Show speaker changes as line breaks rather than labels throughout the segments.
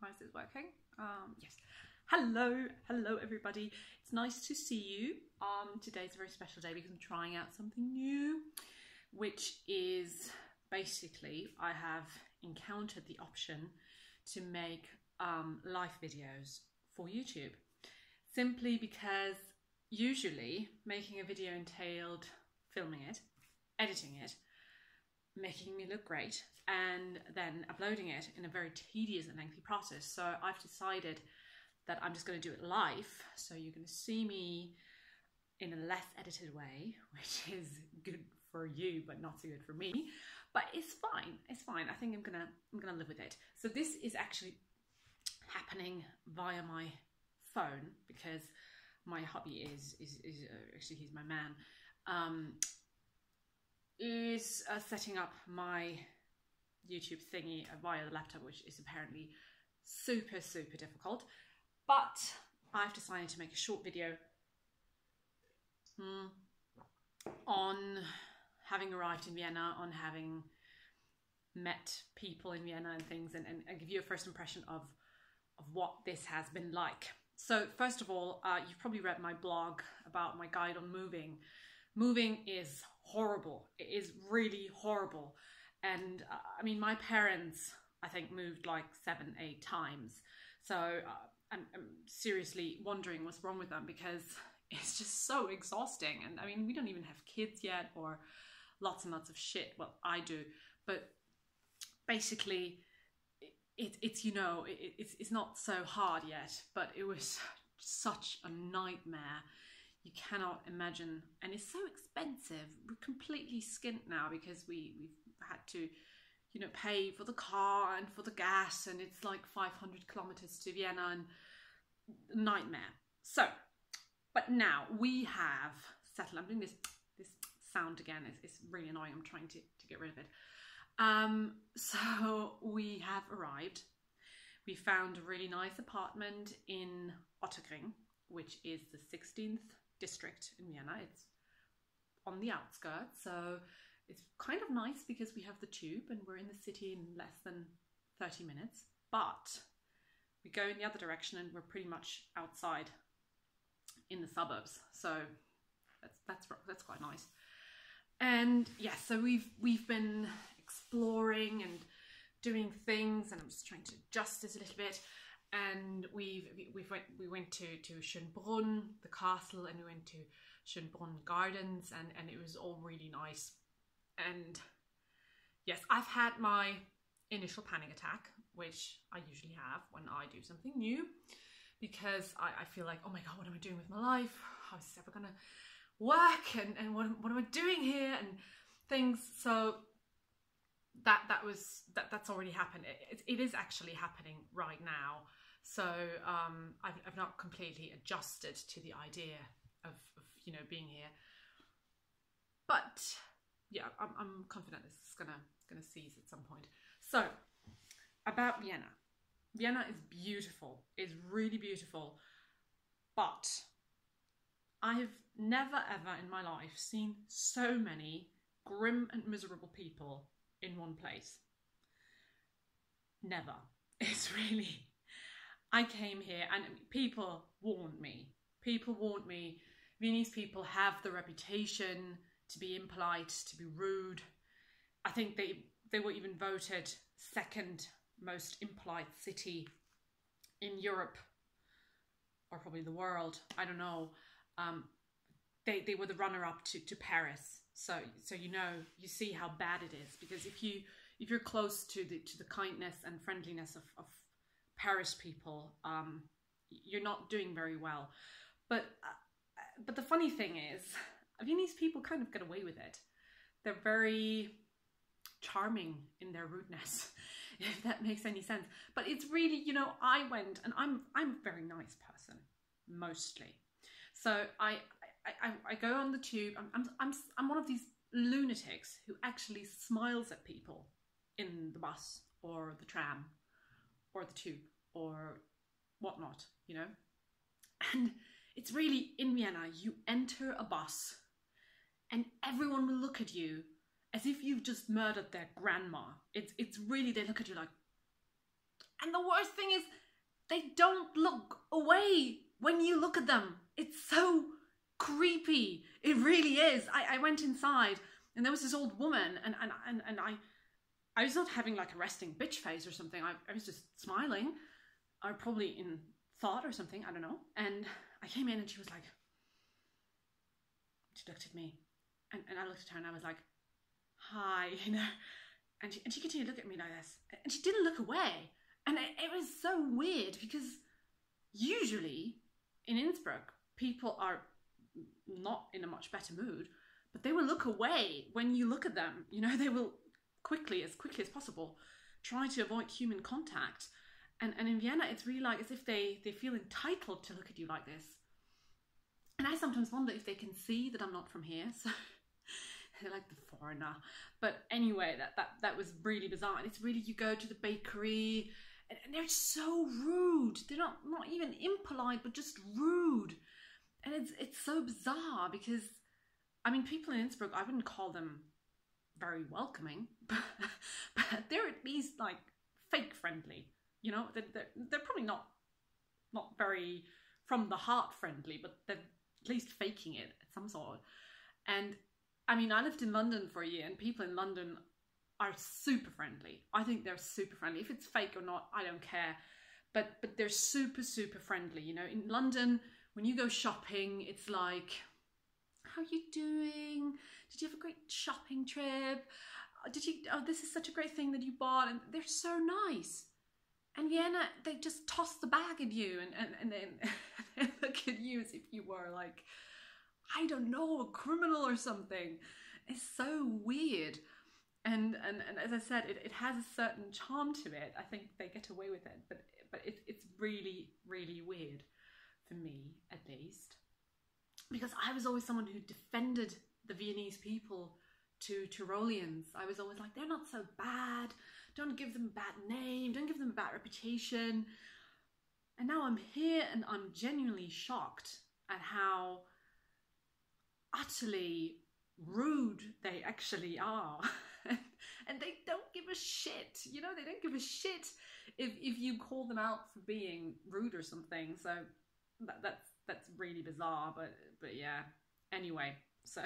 How is this working? Yes. Hello everybody. It's nice to see you. Today's a very special day because I'm trying out something new, which is basically I have encountered the option to make live videos for YouTube, simply because usually making a video entailed filming it, editing it, making me look great, and then uploading it in a very tedious and lengthy process. So I've decided that I'm just going to do it live. So you're going to see me in a less edited way, which is good for you, but not so good for me. But it's fine. It's fine. I think I'm gonna live with it. So this is actually happening via my phone because my hubby is actually, he's my man. Is setting up my YouTube thingy via the laptop, which is apparently super difficult. But I've decided to make a short video on having arrived in Vienna, on having met people in Vienna and things, and give you a first impression of what this has been like. So first of all, you've probably read my blog about my guide on moving. Moving is horrible. It is really horrible. And I mean, my parents, I think, moved like 7-8 times. So I'm seriously wondering what's wrong with them, because it's just so exhausting. And I mean, we don't even have kids yet, or lots and lots of shit. Well, I do. But basically, it's not so hard yet, but it was such a nightmare. You cannot imagine, and it's so expensive. We're completely skint now because we've had to, pay for the car and for the gas, and it's like 500 kilometers to Vienna, and nightmare. So, but now we have settled. I'm doing this sound again. It's really annoying. I'm trying to get rid of it. So we have arrived. We found a really nice apartment in Otterkring, which is the 16th district in Vienna. It's on the outskirts, so it's kind of nice because we have the tube and we're in the city in less than 30 minutes. But we go in the other direction and we're pretty much outside in the suburbs. So that's quite nice. And yeah, so we've been exploring and doing things, and I'm just trying to adjust this a little bit. And we went to Schönbrunn, the castle, and we went to Schönbrunn Gardens, and it was all really nice. And yes, I've had my initial panic attack, which I usually have when I do something new, because I feel like, oh my God, what am I doing with my life? How is this ever gonna work? And what am I doing here? And things. So that's already happened. It is actually happening right now. So I've not completely adjusted to the idea of being here, but yeah, I'm confident this is gonna cease at some point. So about Vienna. Vienna is beautiful. It's really beautiful, but I've never ever in my life seen so many grim and miserable people in one place. Never. It's really, I came here and people warned me. Viennese people have the reputation to be impolite, to be rude. I think they were even voted second most impolite city in Europe, or probably the world. I don't know. They were the runner-up to Paris. So you see how bad it is, because if you're close to the kindness and friendliness of Paris people, you're not doing very well. But the funny thing is, Viennese people kind of get away with it. They're very charming in their rudeness, if that makes any sense. But it's really, I went, and I'm a very nice person, mostly. So I go on the tube. I'm one of these lunatics who actually smiles at people in the bus or the tram or the tube or whatnot, And it's really, in Vienna, you enter a bus and everyone will look at you as if you've just murdered their grandma. It's really, they look at you like, And the worst thing is, they don't look away when you look at them. It's so creepy. It really is. I went inside and there was this old woman and I was not having like a resting bitch face or something. I was just smiling, or probably in thought or something, I don't know. And I came in and she was like, she looked at me and I looked at her and I was like, hi, you know. And she continued to look at me like this. And she didn't look away. And it was so weird because usually in Innsbruck, people are not in a much better mood, but they will look away when you look at them. You know, they will quickly as possible, try to avoid human contact. And in Vienna, it's really like as if they feel entitled to look at you like this. And I sometimes wonder if they can see that I'm not from here. So they're like the foreigner. But anyway, that was really bizarre. And it's really, you go to the bakery and they're so rude. They're not even impolite, but just rude. And it's so bizarre because, I mean, people in Innsbruck, I wouldn't call them very welcoming, but they're at least like fake friendly. You know, they're probably not very from the heart friendly, but they're at least faking it at some sort. And I mean, I lived in London for a year, and people in London are super friendly. I think they're super friendly. If it's fake or not, I don't care. But they're super, super friendly. You know, in London, when you go shopping, it's like, how are you doing? Did you have a great shopping trip? Oh, this is such a great thing that you bought. And they're so nice. And Vienna, they just toss the bag at you and then they look at you as if you were like, I don't know, a criminal or something. It's so weird. And as I said, it has a certain charm to it. I think they get away with it, but it's really, really weird for me, at least. Because I was always someone who defended the Viennese people to Tyroleans. I was always like, they're not so bad. Don't give them a bad name. Don't give them a bad reputation. And now I'm here and I'm genuinely shocked at how utterly rude they actually are. And they don't give a shit. You know, they don't give a shit if you call them out for being rude or something. So that's really bizarre, but yeah. Anyway, so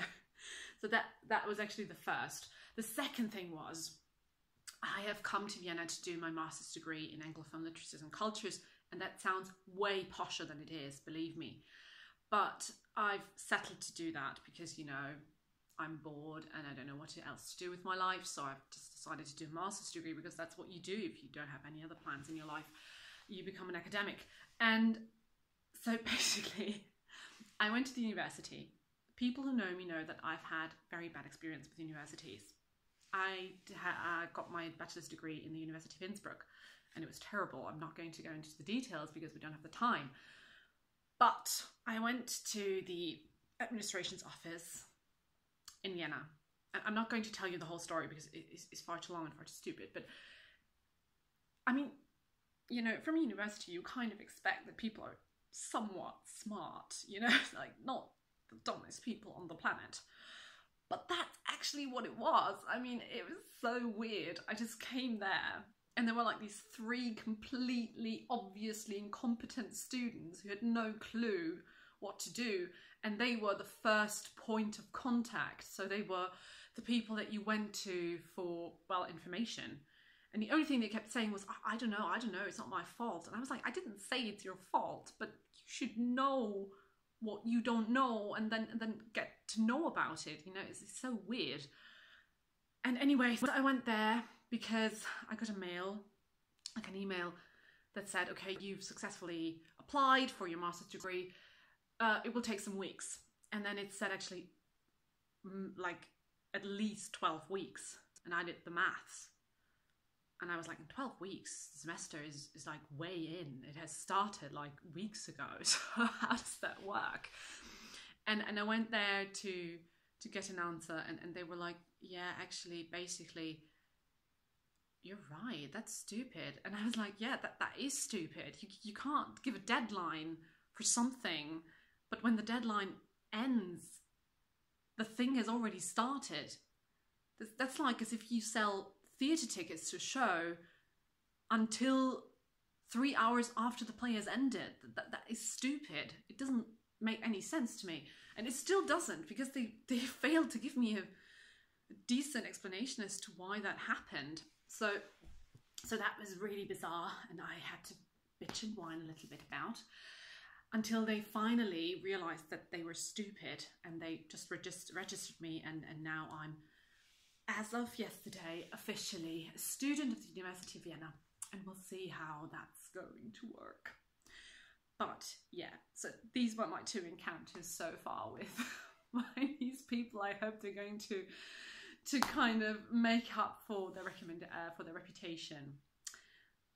that was actually the first. The second thing was, I have come to Vienna to do my master's degree in Anglophone literatures and cultures, and that sounds way posher than it is, believe me. But I've settled to do that because, you know, I'm bored and I don't know what else to do with my life, so I've just decided to do a master's degree because that's what you do if you don't have any other plans in your life. You become an academic. And so basically, I went to the university. People who know me know that I've had very bad experience with universities. I got my bachelor's degree in the University of Innsbruck, and it was terrible. I'm not going to go into the details because we don't have the time. But I went to the administration's office in Vienna. I'm not going to tell you the whole story because it's far too long and far too stupid. But I mean, you know, from university, you kind of expect that people are somewhat smart, you know, like not the dumbest people on the planet. But that's actually what it was. I mean, it was so weird. I just came there and there were like these three completely obviously incompetent students who had no clue what to do. And they were the first point of contact. So they were the people that you went to for, well, information. And the only thing they kept saying was, I don't know, it's not my fault. And I was like, I didn't say it's your fault, but you should know what you don't know and then get to know about it. You know, it's so weird. And anyway, I went there because I got a mail, like an email that said, okay, you've successfully applied for your master's degree. It will take some weeks. And then it said actually like at least 12 weeks. And I did the maths. And I was like, in 12 weeks, the semester is like way in. It has started like weeks ago. So how does that work? And I went there to get an answer. And they were like, yeah, actually, basically, you're right. That's stupid. And I was like, yeah, that is stupid. You can't give a deadline for something. But when the deadline ends, the thing has already started. That's like as if you sell theatre tickets to a show until 3 hours after the play has ended. That is stupid. It doesn't make any sense to me. And it still doesn't, because they failed to give me a decent explanation as to why that happened. So that was really bizarre, and I had to bitch and whine a little bit about, until they finally realized that they were stupid, and they just registered me, and now I'm, as of yesterday, officially a student of the University of Vienna, and we'll see how that's going to work. But yeah, so these were my 2 encounters so far with these people. I hope they're going to kind of make up for their reputation.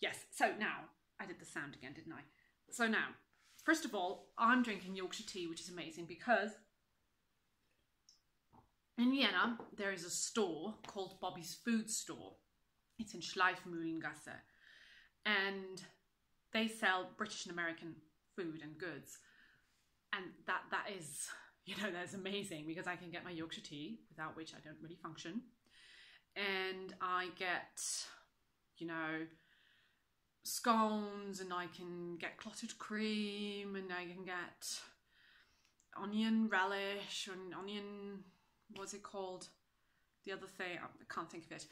Yes, so now, I did the sound again, didn't I? So now, first of all, I'm drinking Yorkshire tea, which is amazing, because in Vienna, there is a store called Bobby's Food Store. It's in Schleifmühlengasse, and they sell British and American food and goods, and that is, you know, that's amazing, because I can get my Yorkshire tea, without which I don't really function, and I get, you know, scones, and I can get clotted cream, and I can get onion relish, and onion, what's it called? The other thing, I can't think of it.